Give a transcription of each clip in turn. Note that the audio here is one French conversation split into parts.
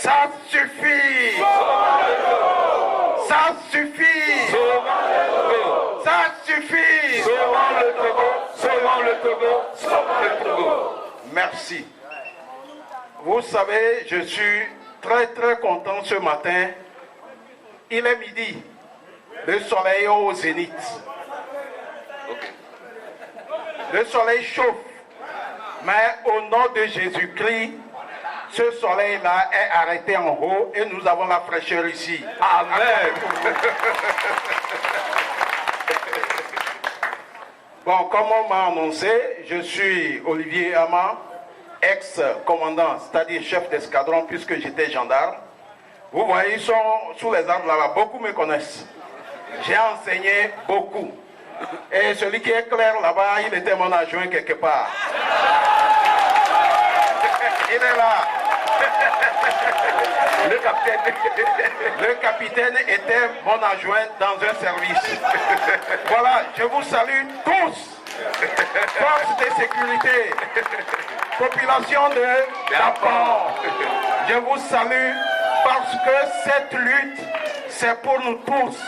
Ça suffit. Ça suffit. Ça suffit. Sauvons le Togo, sauvons le Togo, sauvons le Togo. Merci. Vous savez, je suis très très content ce matin. Il est midi. Le soleil est au zénith. Le soleil chauffe. Mais au nom de Jésus-Christ, ce soleil-là est arrêté en haut et nous avons la fraîcheur ici. Amen. Bon, comme on m'a annoncé, je suis Olivier Ama, ex-commandant, c'est-à-dire chef d'escadron puisque j'étais gendarme. Vous voyez, ils sont sous les arbres là-bas, beaucoup me connaissent. J'ai enseigné beaucoup. Et celui qui est clair là-bas, il était mon adjoint quelque part. Il est là. Le capitaine était mon adjoint dans un service. Voilà, je vous salue tous. Force de sécurité, population de Dapan. Je vous salue parce que cette lutte, c'est pour nous tous.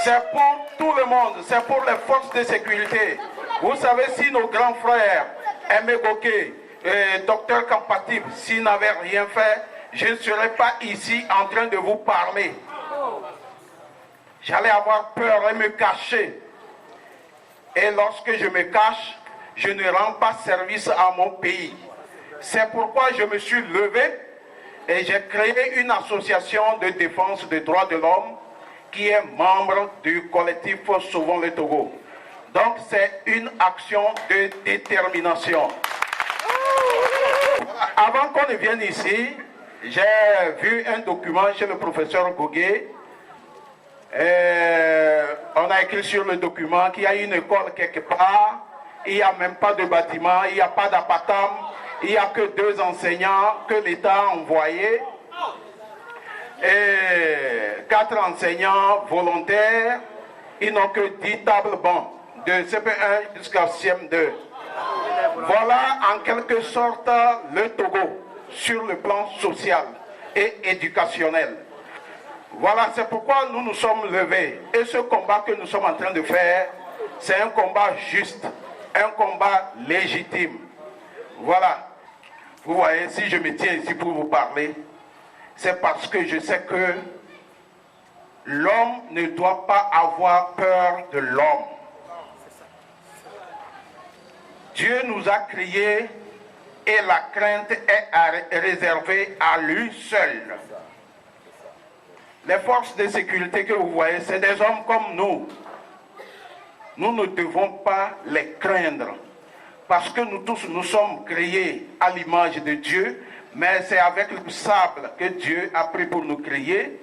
C'est pour tout le monde, c'est pour les forces de sécurité. Vous savez, si nos grands frères, Aimé Goké, Docteur Kampatib, s'ils n'avaient rien fait, je ne serais pas ici en train de vous parler. J'allais avoir peur et me cacher. Et lorsque je me cache, je ne rends pas service à mon pays. C'est pourquoi je me suis levé et j'ai créé une association de défense des droits de l'homme qui est membre du collectif Sauvons le Togo. Donc c'est une action de détermination. Avant qu'on ne vienne ici, j'ai vu un document chez le professeur Gogué. On a écrit sur le document qu'il y a une école quelque part, il n'y a même pas de bâtiment, il n'y a pas d'apatam, il n'y a que 2 enseignants que l'État a envoyés. Et 4 enseignants volontaires, ils n'ont que 10 tables bancs, de CP1 jusqu'à CM2. Voilà en quelque sorte le Togo sur le plan social et éducationnel. Voilà, c'est pourquoi nous nous sommes levés. Et ce combat que nous sommes en train de faire, c'est un combat juste, un combat légitime. Voilà. Vous voyez, si je me tiens ici pour vous parler, c'est parce que je sais que l'homme ne doit pas avoir peur de l'homme. Dieu nous a créés et la crainte est réservée à lui seul. Les forces de sécurité que vous voyez, c'est des hommes comme nous. Nous ne devons pas les craindre. Parce que nous tous, nous sommes créés à l'image de Dieu, mais c'est avec le sable que Dieu a pris pour nous créer.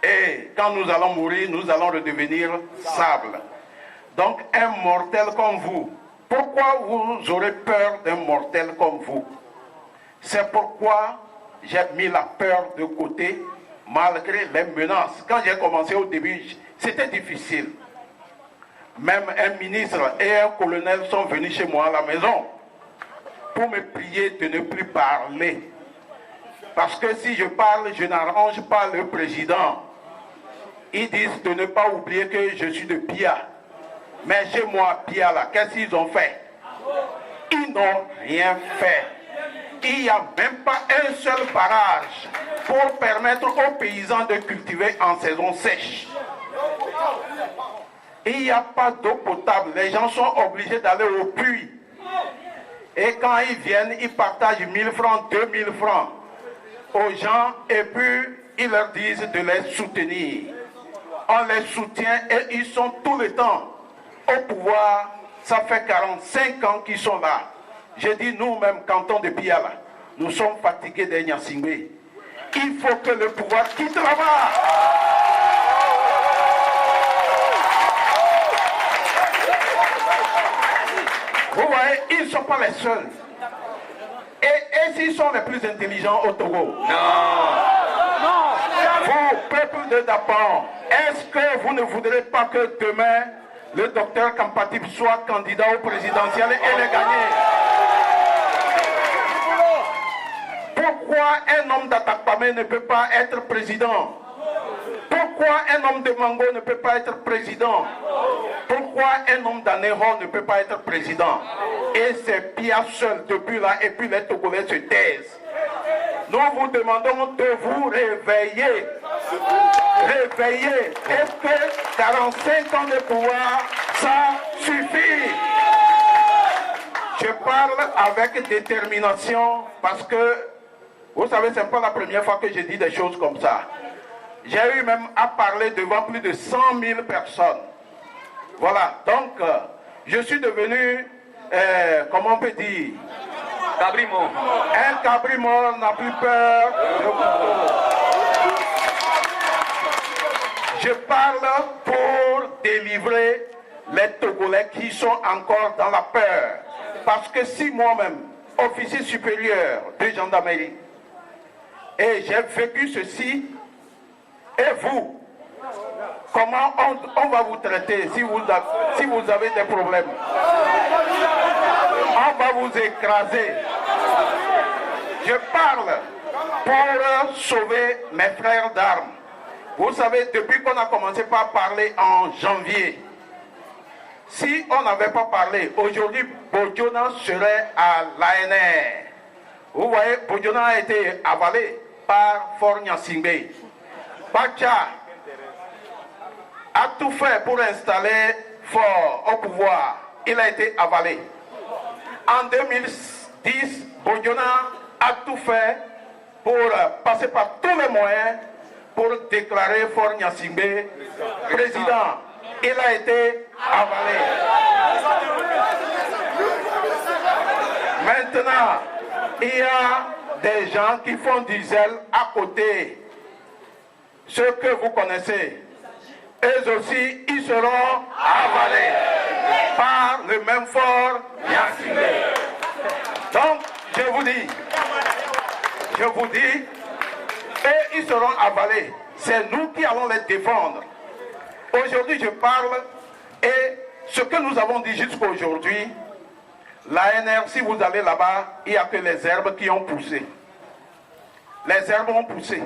Et quand nous allons mourir, nous allons redevenir sable. Donc un mortel comme vous, pourquoi vous aurez peur d'un mortel comme vous? C'est pourquoi j'ai mis la peur de côté, malgré les menaces. Quand j'ai commencé au début, c'était difficile. Même un ministre et un colonel sont venus chez moi à la maison pour me prier de ne plus parler. Parce que si je parle, je n'arrange pas le président. Ils disent de ne pas oublier que je suis de Pia. Mais chez moi, Pia, là, qu'est-ce qu'ils ont fait? Ils n'ont rien fait. Il n'y a même pas un seul barrage pour permettre aux paysans de cultiver en saison sèche. Il n'y a pas d'eau potable. Les gens sont obligés d'aller au puits. Et quand ils viennent, ils partagent 1000 francs, 2000 francs aux gens et puis ils leur disent de les soutenir. On les soutient et ils sont tout le temps au pouvoir. Ça fait 45 ans qu'ils sont là. J'ai dit nous-mêmes, canton de Piala, nous sommes fatigués des Nyasingbe. Il faut que le pouvoir quitte là-bas. Vous voyez, ils ne sont pas les seuls. Et s'ils sont les plus intelligents au Togo? Non. Vous, peuple de Dapan, est-ce que vous ne voudrez pas que demain, le docteur Kampatib soit candidat au présidentiel et les gagner? Pourquoi Pourquoi un homme d'Atakpamé ne peut pas être président? Pourquoi un homme de Mango ne peut pas être président? Pourquoi un homme d'Anéro ne peut pas être président? Et c'est Pia seul depuis là, et puis les Togolais se taisent. Nous vous demandons de vous réveiller. Réveiller. Est-ce que 45 ans de pouvoir, ça suffit? Je parle avec détermination parce que, vous savez, ce n'est pas la première fois que je dis des choses comme ça. J'ai eu même à parler devant plus de 100 000 personnes. Voilà, donc je suis devenu, comment on peut dire, Cabrimo. un cabrimor n'a plus peur de couteau. Je parle pour délivrer les Togolais qui sont encore dans la peur. Parce que si moi-même, officier supérieur de gendarmerie, et j'ai vécu ceci, et vous, comment on va vous traiter si vous avez des problèmes? On va vous écraser. Je parle pour sauver mes frères d'armes. Vous savez, depuis qu'on a commencé par parler en janvier, si on n'avait pas parlé, aujourd'hui, Bodjona serait à l'ANR. Vous voyez, Bodjona a été avalé par Fort Nyasingbe. Bacha a tout fait pour installer Fort au pouvoir. Il a été avalé. En 2010, Bodjona a tout fait pour passer par tous les moyens pour déclarer Fort Nyasingbe président. Il a été avalé. Maintenant, il y a des gens qui font du zèle à côté. Ceux que vous connaissez, eux aussi, ils seront avalés par le même Fort Nyasingbe. Donc, je vous dis, et ils seront avalés. C'est nous qui allons les défendre. Aujourd'hui, je parle, et ce que nous avons dit jusqu'à aujourd'hui, l'ANR, si vous allez là-bas, il n'y a que les herbes qui ont poussé. Les herbes ont poussé.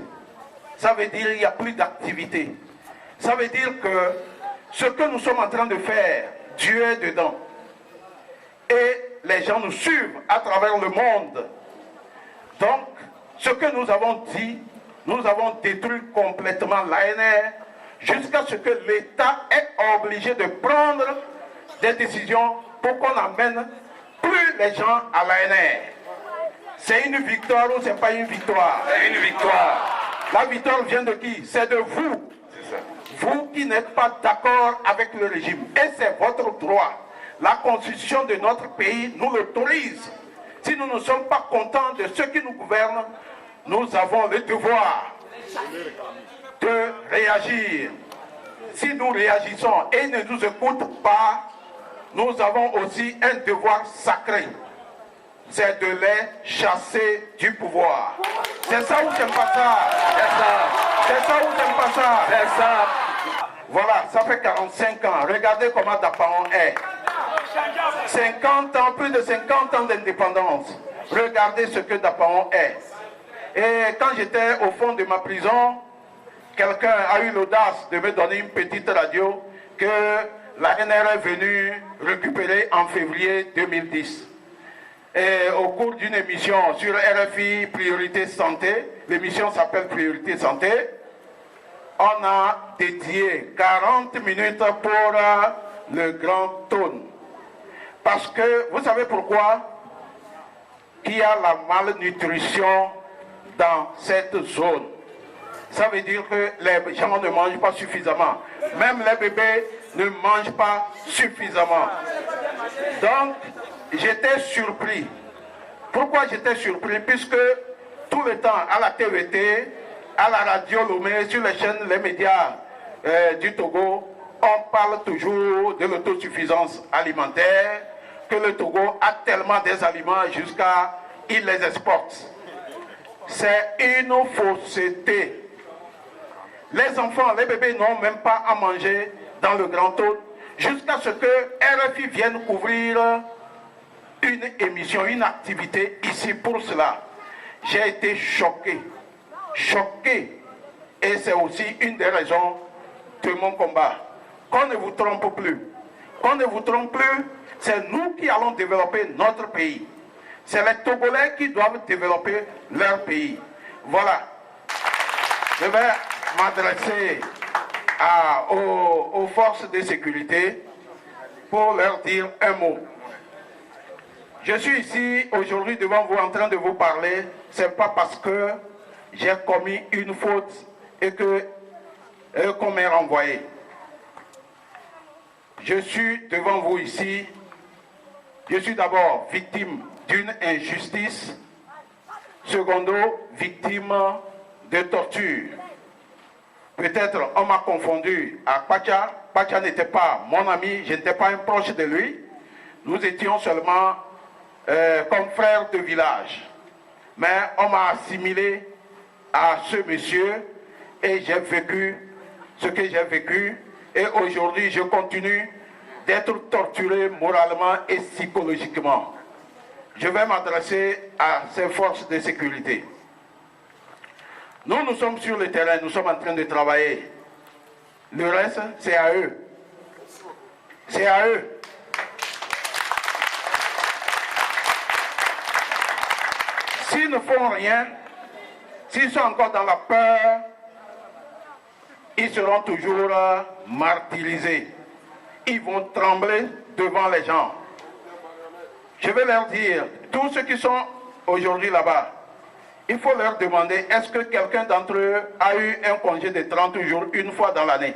Ça veut dire qu'il n'y a plus d'activité. Ça veut dire que ce que nous sommes en train de faire, Dieu est dedans. Et les gens nous suivent à travers le monde. Donc, ce que nous avons dit, nous avons détruit complètement l'ANR jusqu'à ce que l'État est obligé de prendre des décisions pour qu'on n'amène plus les gens à l'ANR. C'est une victoire ou ce n'est pas une victoire? C'est une victoire. La victoire vient de qui? C'est de vous. Vous qui n'êtes pas d'accord avec le régime. Et c'est votre droit. La constitution de notre pays nous l'autorise. Si nous ne sommes pas contents de ceux qui nous gouvernent, nous avons le devoir de réagir. Si nous réagissons et ils ne nous écoutent pas, nous avons aussi un devoir sacré. C'est de les chasser du pouvoir. C'est ça ou c'est pas ça? C'est ça. C'est ça ou c'est pas ça? C'est ça. Voilà, ça fait 45 ans. Regardez comment Dapaon est. 50 ans, plus de 50 ans d'indépendance. Regardez ce que Dapaon est. Et quand j'étais au fond de ma prison, quelqu'un a eu l'audace de me donner une petite radio que l'ANR est venue récupérer en février 2010. Et au cours d'une émission sur RFI Priorité Santé, l'émission s'appelle Priorité Santé, on a dédié 40 minutes pour le Grand Tône. Parce que, vous savez pourquoi? Il y a la malnutrition dans cette zone. Ça veut dire que les gens ne mangent pas suffisamment. Même les bébés ne mangent pas suffisamment. Donc, j'étais surpris. Pourquoi j'étais surpris? Puisque tout le temps, à la TVT, à la radio Lomé, sur les chaînes, les médias du Togo, on parle toujours de l'autosuffisance alimentaire, que le Togo a tellement des aliments jusqu'à il les exporte. C'est une fausseté. Les enfants, les bébés n'ont même pas à manger dans le Grand Tône jusqu'à ce que RFI vienne couvrir une émission, une activité ici pour cela. j'ai été choqué. Choqué. Et c'est aussi une des raisons de mon combat. Qu'on ne vous trompe plus. Qu'on ne vous trompe plus, c'est nous qui allons développer notre pays. C'est les Togolais qui doivent développer leur pays. Voilà. Je vais m'adresser aux forces de sécurité pour leur dire un mot. Je suis ici aujourd'hui devant vous en train de vous parler, c'est pas parce que j'ai commis une faute et qu'on m'est renvoyé. Je suis devant vous ici, je suis d'abord victime d'une injustice, secondo, victime de torture. Peut-être on m'a confondu à Pacha. Pacha n'était pas mon ami, je n'étais pas un proche de lui. Nous étions seulement comme frères de village. Mais on m'a assimilé à ce monsieur et j'ai vécu ce que j'ai vécu. Et aujourd'hui, je continue d'être torturé moralement et psychologiquement. Je vais m'adresser à ces forces de sécurité. Nous sommes sur le terrain, nous sommes en train de travailler. Le reste, c'est à eux. C'est à eux. S'ils ne font rien, s'ils sont encore dans la peur, ils seront toujours martyrisés. Ils vont trembler devant les gens. Je vais leur dire, tous ceux qui sont aujourd'hui là-bas, il faut leur demander, est-ce que quelqu'un d'entre eux a eu un congé de 30 jours une fois dans l'année?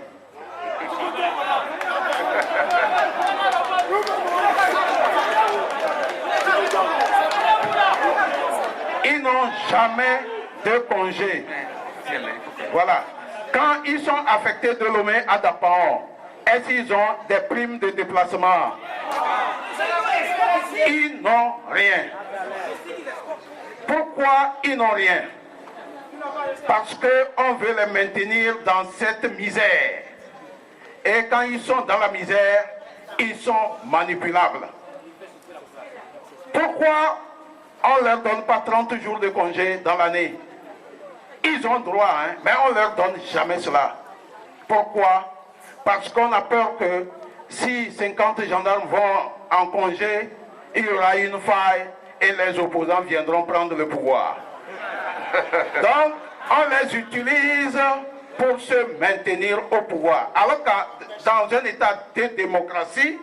Ils n'ont jamais de congé. Voilà. Quand ils sont affectés de Lomé à Dapaon, est-ce qu'ils ont des primes de déplacement? Ils n'ont rien. Pourquoi ils n'ont rien? Parce qu'on veut les maintenir dans cette misère. Et quand ils sont dans la misère, ils sont manipulables. Pourquoi on ne leur donne pas 30 jours de congé dans l'année? Ils ont droit, hein, mais on ne leur donne jamais cela. Pourquoi? Parce qu'on a peur que si 50 gendarmes vont en congé, il y aura une faille et les opposants viendront prendre le pouvoir. Donc, on les utilise pour se maintenir au pouvoir. Alors que dans un état de démocratie,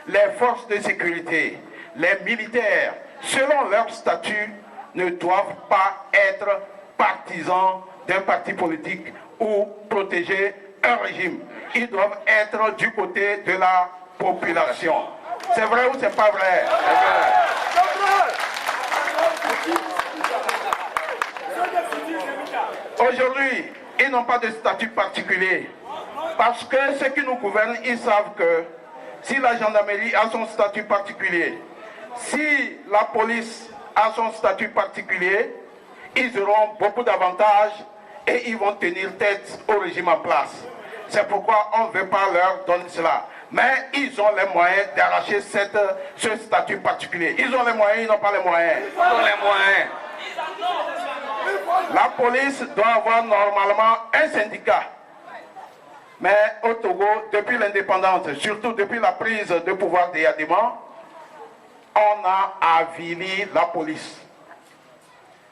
les forces de sécurité, les militaires, selon leur statut, ne doivent pas être partisans d'un parti politique ou protéger un régime. Ils doivent être du côté de la population. C'est vrai ou c'est pas vrai? Aujourd'hui, ils n'ont pas de statut particulier. Parce que ceux qui nous gouvernent, ils savent que si la gendarmerie a son statut particulier, si la police a son statut particulier, ils auront beaucoup d'avantages et ils vont tenir tête au régime en place. C'est pourquoi on ne veut pas leur donner cela. Mais ils ont les moyens d'arracher ce statut particulier. Ils ont les moyens, ils n'ont pas les moyens. Ils ont les moyens. La police doit avoir normalement un syndicat. Mais au Togo, depuis l'indépendance, surtout depuis la prise de pouvoir des Yadima, on a avili la police.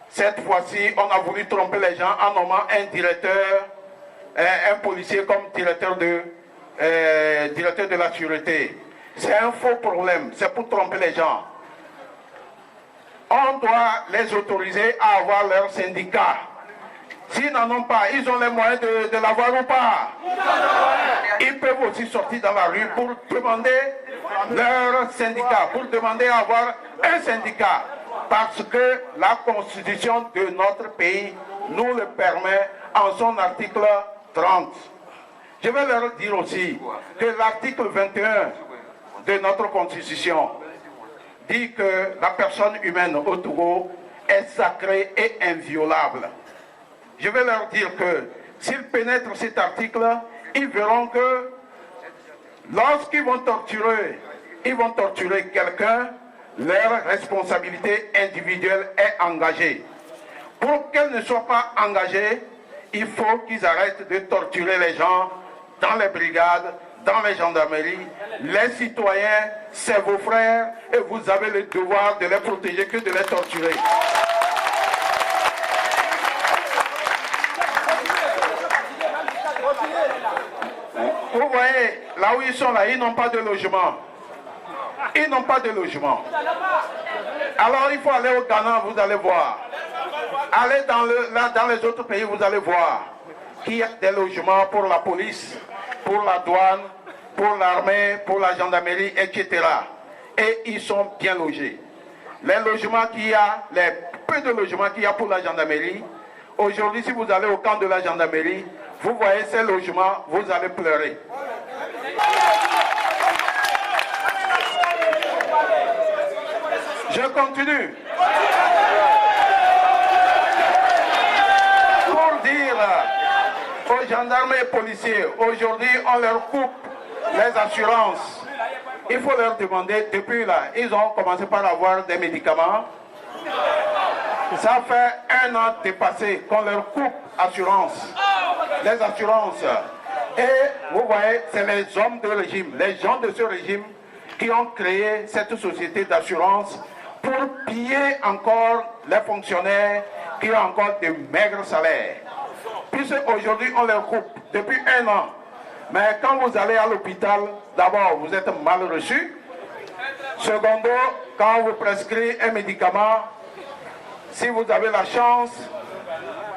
Cette fois-ci, on a voulu tromper les gens en nommant un directeur, un policier comme directeur de la sûreté. C'est un faux problème, c'est pour tromper les gens. On doit les autoriser à avoir leur syndicat. S'ils n'en ont pas, ils ont les moyens de l'avoir ou pas. Ils peuvent aussi sortir dans la rue pour demander leur syndicat, pour demander à avoir un syndicat. Parce que la constitution de notre pays nous le permet en son article 30. Je vais leur dire aussi que l'article 21 de notre constitution dit que la personne humaine au Togo est sacrée et inviolable. Je vais leur dire que s'ils pénètrent cet article, ils verront que lorsqu'ils vont torturer quelqu'un, leur responsabilité individuelle est engagée. Pour qu'elles ne soient pas engagées, il faut qu'ils arrêtent de torturer les gens dans les brigades, dans les gendarmeries. Les citoyens, c'est vos frères et vous avez le devoir de les protéger que de les torturer. Vous voyez, là où ils sont là, ils n'ont pas de logement. Ils n'ont pas de logement. Alors il faut aller au Ghana, vous allez voir. Allez dans les autres pays, vous allez voir qu'il y a des logements pour la police, pour la douane, pour l'armée, pour la gendarmerie, etc. Et ils sont bien logés. Les logements qu'il y a, les peu de logements qu'il y a pour la gendarmerie, aujourd'hui, si vous allez au camp de la gendarmerie, vous voyez ces logements, vous allez pleurer. Je continue. Pour dire aux gendarmes et policiers, aujourd'hui on leur coupe les assurances. Il faut leur demander, depuis là, ils ont commencé par avoir des médicaments. Ça fait 1 an dépassé qu'on leur coupe les assurances. Et vous voyez, c'est les hommes de régime, les gens de ce régime qui ont créé cette société d'assurance pour piller encore les fonctionnaires qui ont encore de maigres salaires. Puisque aujourd'hui on leur coupe depuis 1 an. Mais quand vous allez à l'hôpital, d'abord vous êtes mal reçu. Secondo, quand on vous prescrit un médicament, si vous avez la chance,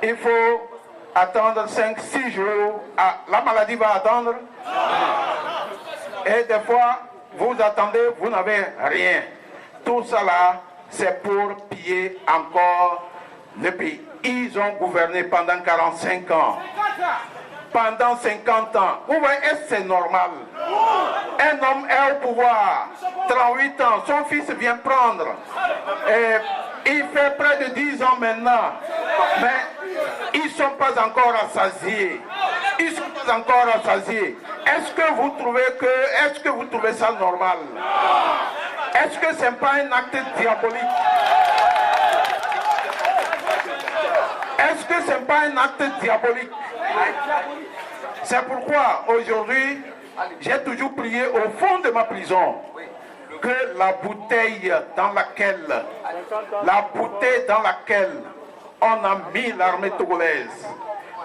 il faut attendre 5-6 jours. Ah, la maladie va attendre. Et des fois, vous attendez, vous n'avez rien. Tout ça là, c'est pour piller encore le pays. Ils ont gouverné pendant 45 ans. Pendant 50 ans. Vous voyez, est-ce que c'est normal? Un homme est au pouvoir, 38 ans, son fils vient prendre. Et il fait près de 10 ans maintenant. Mais ils ne sont pas encore rassasiés. Ils ne sont pas encore rassasiés. Est-ce que vous trouvez ça normal? Est-ce que ce n'est pas un acte diabolique? Est-ce que ce n'est pas un acte diabolique? C'est pourquoi aujourd'hui, j'ai toujours prié au fond de ma prison que la bouteille dans laquelle on a mis l'armée togolaise,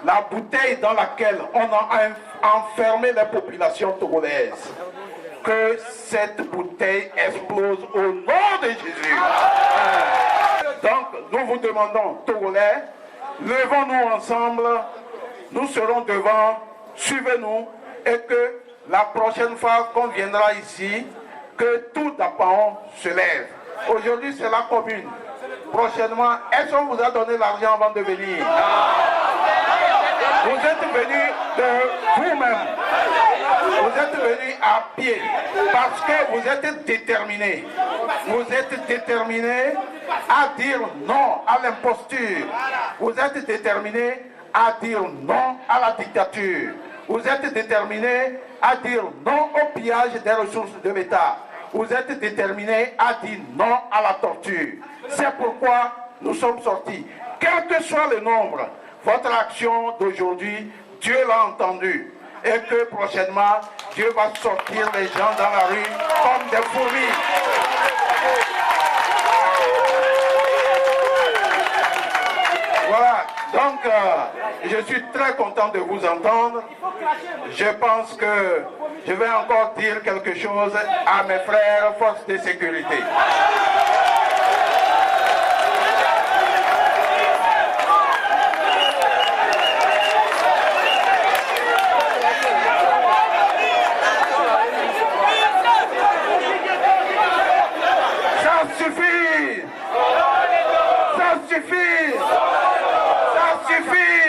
la bouteille dans laquelle on a enfermé les populations togolaises, que cette bouteille explose au nom de Jésus. Donc, nous vous demandons, Togolais, levons-nous ensemble, nous serons devant, suivez-nous, et que la prochaine fois qu'on viendra ici, que tout Dapaon se lève. Aujourd'hui, c'est la commune. Prochainement, est-ce qu'on vous a donné l'argent avant de venir? Vous êtes venus de vous-même. Vous êtes venus à pied parce que vous êtes déterminés. Vous êtes déterminés à dire non à l'imposture. Vous êtes déterminés à dire non à la dictature. Vous êtes déterminés à dire non au pillage des ressources de l'État. Vous êtes déterminés à dire non à la torture. C'est pourquoi nous sommes sortis. Quel que soit le nombre, votre action d'aujourd'hui, Dieu l'a entendu. Et que prochainement, Dieu va sortir les gens dans la rue comme des fourmis. Voilà, donc je suis très content de vous entendre. Je pense que je vais encore dire quelque chose à mes frères forces de sécurité. Ça suffit! Ça suffit! Ça suffit!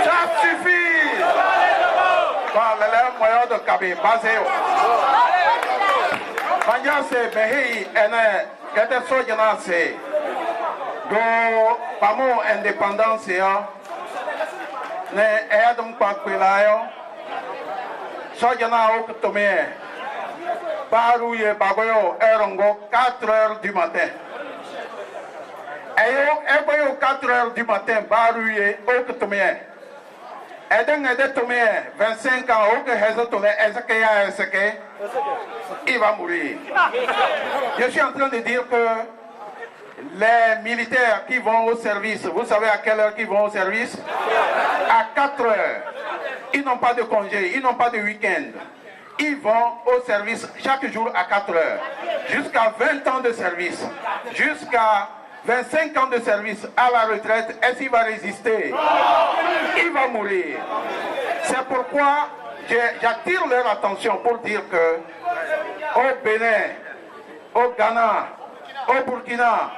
Ça suffit! Bon, moyen de caber, basé. Magnase, Mehi, Ene, Gete Sojanase. Do pamo indépendance ne Adam Pakwilayo, Sojana Oktomé, Barouye Bagoyo, Erongo, 4 heures du matin. Eyo 4 heures du matin, Barouye Oktomé. Eden Tomé, 25 ans, il va mourir. Je suis en train de dire que les militaires qui vont au service, vous savez à quelle heure ils vont au service? À 4 heures. Ils n'ont pas de congé, ils n'ont pas de week-end. Ils vont au service chaque jour à 4 heures. Jusqu'à 20 ans de service. Jusqu'à 25 ans de service à la retraite. Est-ce qu'il va résister? Il va mourir. C'est pourquoi j'attire leur attention pour dire que au Bénin, au Ghana, au Burkina,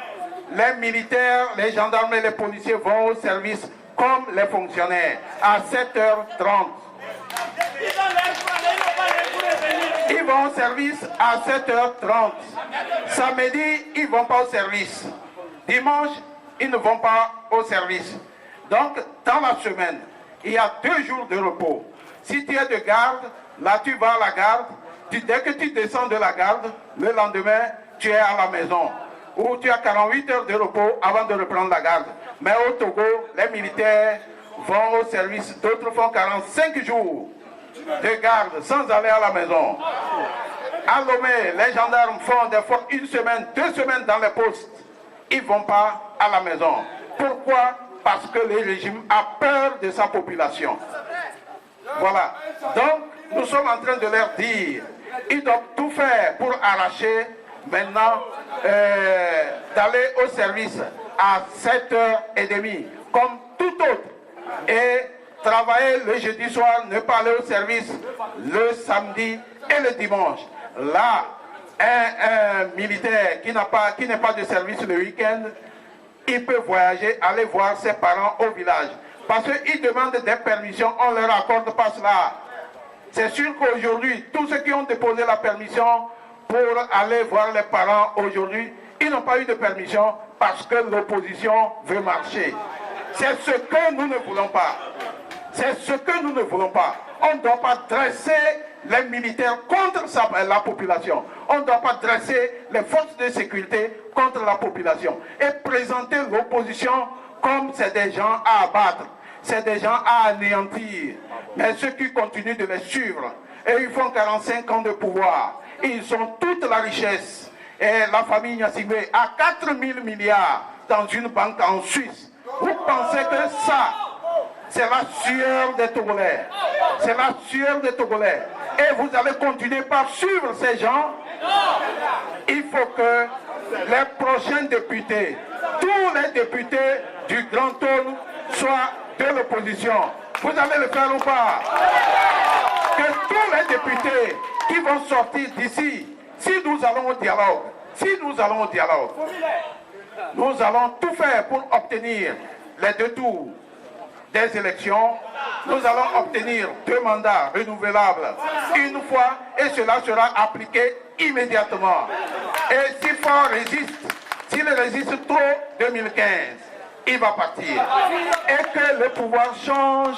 les militaires, les gendarmes et les policiers vont au service comme les fonctionnaires à 7h30. Ils vont au service à 7h30. Samedi, ils ne vont pas au service. Dimanche, ils ne vont pas au service. Donc, dans la semaine, il y a 2 jours de repos. Si tu es de garde, là tu vas à la garde. Dès que tu descends de la garde, le lendemain, tu es à la maison. Ou tu as 48 heures de repos avant de reprendre la garde. Mais au Togo, les militaires vont au service. D'autres font 45 jours de garde sans aller à la maison. À Lomé, les gendarmes font des fois 1 semaine, 2 semaines dans les postes. Ils ne vont pas à la maison. Pourquoi? Parce que le régime a peur de sa population. Voilà. Donc, nous sommes en train de leur dire, ils doivent tout faire pour arracher maintenant d'aller au service à 7h30, comme tout autre. Et travailler le jeudi soir, ne pas aller au service le samedi et le dimanche. Là, un militaire qui n'est pas de service le week-end, il peut voyager, aller voir ses parents au village. Parce qu'ils demandent des permissions, on ne leur accorde pas cela. C'est sûr qu'aujourd'hui, tous ceux qui ont déposé la permission pour aller voir les parents aujourd'hui, ils n'ont pas eu de permission parce que l'opposition veut marcher. C'est ce que nous ne voulons pas. C'est ce que nous ne voulons pas. On ne doit pas dresser les militaires contre la population. On ne doit pas dresser les forces de sécurité contre la population. Et présenter l'opposition comme c'est des gens à abattre, c'est des gens à anéantir. Mais ceux qui continuent de les suivre, et ils font 45 ans de pouvoir, ils ont toute la richesse. Et la famille Gnassingbé a 4 000 milliards dans une banque en Suisse. Vous pensez que ça, c'est la sueur des Togolais. C'est la sueur des Togolais. Et vous allez continuer par suivre ces gens. Il faut que les prochains députés, tous les députés du Grand Trône soient de l'opposition. Vous allez le faire ou pas? Que tous les députés qui vont sortir d'ici, si nous allons au dialogue, nous allons tout faire pour obtenir les 2 tours des élections. Nous allons obtenir 2 mandats renouvelables une fois et cela sera appliqué immédiatement. Et si Fort résiste, s'il résiste trop 2015, il va partir. Et que le pouvoir change.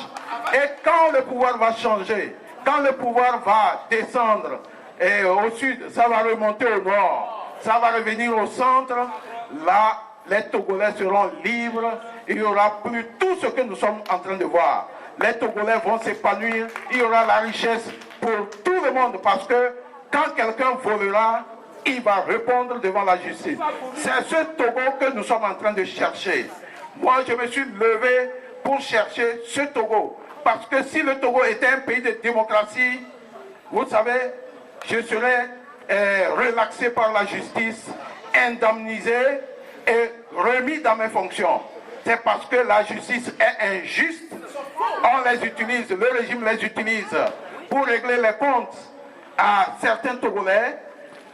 Et quand le pouvoir va changer, quand le pouvoir va descendre et au sud, ça va remonter au nord, ça va revenir au centre, là, les Togolais seront libres. Il n'y aura plus tout ce que nous sommes en train de voir. Les Togolais vont s'épanouir. Il y aura la richesse pour tout le monde parce que quand quelqu'un volera, il va répondre devant la justice. C'est ce Togo que nous sommes en train de chercher. Moi, je me suis levé pour chercher ce Togo. Parce que si le Togo était un pays de démocratie, vous savez, je serais relaxé par la justice, indemnisé et remis dans mes fonctions. C'est parce que la justice est injuste. On les utilise, le régime les utilise pour régler les comptes à certains Togolais.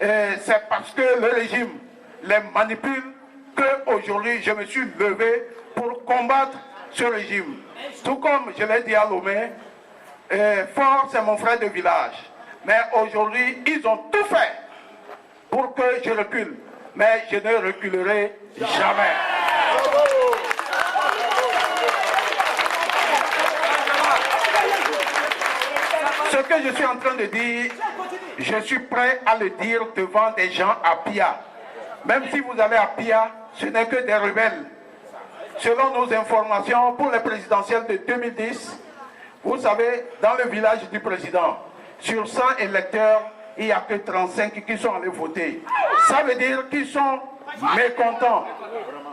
C'est parce que le régime les manipule qu'aujourd'hui je me suis levé pour combattre ce régime. Tout comme je l'ai dit à Lomé, Fort c'est mon frère de village. Mais aujourd'hui, ils ont tout fait pour que je recule. Mais je ne reculerai jamais. Ce que je suis en train de dire, je suis prêt à le dire devant des gens à Pia. Même si vous allez à Pia, ce n'est que des rebelles. Selon nos informations, pour les présidentielles de 2010, vous savez, dans le village du président, sur 100 électeurs, il n'y a que 35 qui sont allés voter. Ça veut dire qu'ils sont mécontents.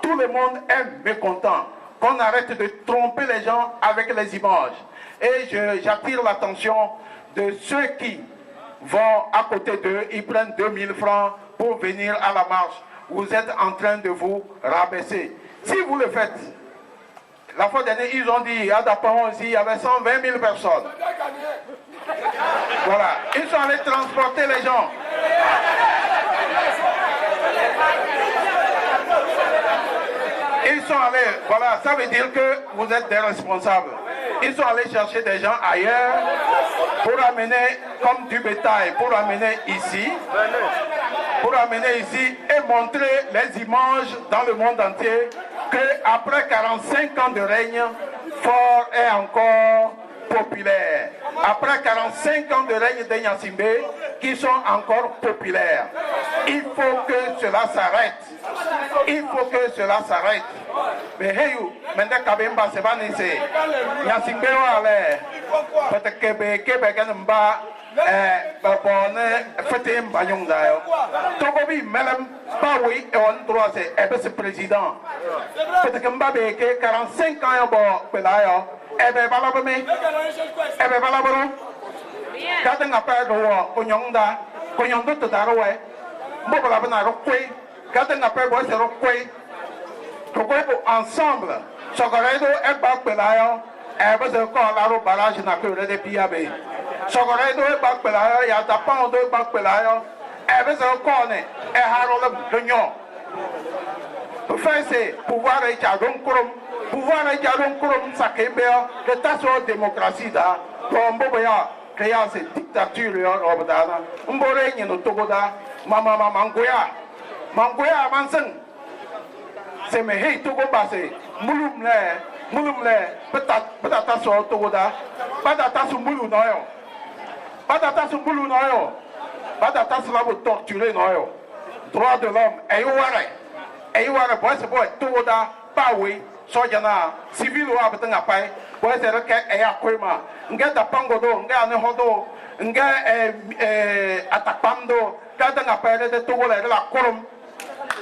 Tout le monde est mécontent. Qu'on arrête de tromper les gens avec les images. Et j'attire l'attention de ceux qui vont à côté d'eux, ils prennent 2000 francs pour venir à la marche. Vous êtes en train de vous rabaisser. Si vous le faites, la fois dernière, ils ont dit, à Daparon aussi, il y avait 120 000 personnes. Voilà, ils sont allés transporter les gens. Ils sont allés, voilà, ça veut dire que vous êtes des responsables. Ils sont allés chercher des gens ailleurs pour amener comme du bétail, pour amener ici et montrer les images dans le monde entier qu'après 45 ans de règne, Fort est encore populaire. Après 45 ans de règne de Gnassingbé, qui sont encore populaires. Il faut que cela s'arrête. Il faut que cela s'arrête. Mais hey, maintenant Kabemba c'est pas nécessaire. Gnassingbé wa ale. Peut-être que Québec n'emba fete mba yong da yo. Togobi melam pas oui et on droit c'est président. Peut-être que mba beke 45 ans yo bo pela yo. Ebe balabame. Ebe balaboro. Kadang apa do konyongda konyondo to darowe. Mbo balabana ro kwe. Kadang apa bo se ro kwe. Ensemble, Sogoredo est pas pelayo, et vous avez encore la barrage n'a que le piabé. Sogoredo est pas pelayo, il y a des pans de pas pelayo, et vous avez encore et Harold l'union. Pour faire c'est pouvoir et Jadon Kurum, pouvoir et Jadon Kurum, ça kébéa, que ta sur démocratie da, pour Mboya, créer cette dictature au Robadana, Mbore n'y no Togoda, Mama Mangoya avancent. C'est mes hey Togo passé, Moulumle, peut-être sur Togoda, pas d'attaque sur Moulou Noyo, pas d'attaque sur Moulou Noyo, pas d'attaque sur la vous torturer Noyo. Droit de l'homme, et you are boy, c'est boy, Togoda, pas oui, Sojana, civil ou abatin à paille, boy, c'est le cas et à Kwema, n'ga da Pangodo, n'ga Nehodo, n'ga Atapando, Kadang à paille de Togo, la Korum.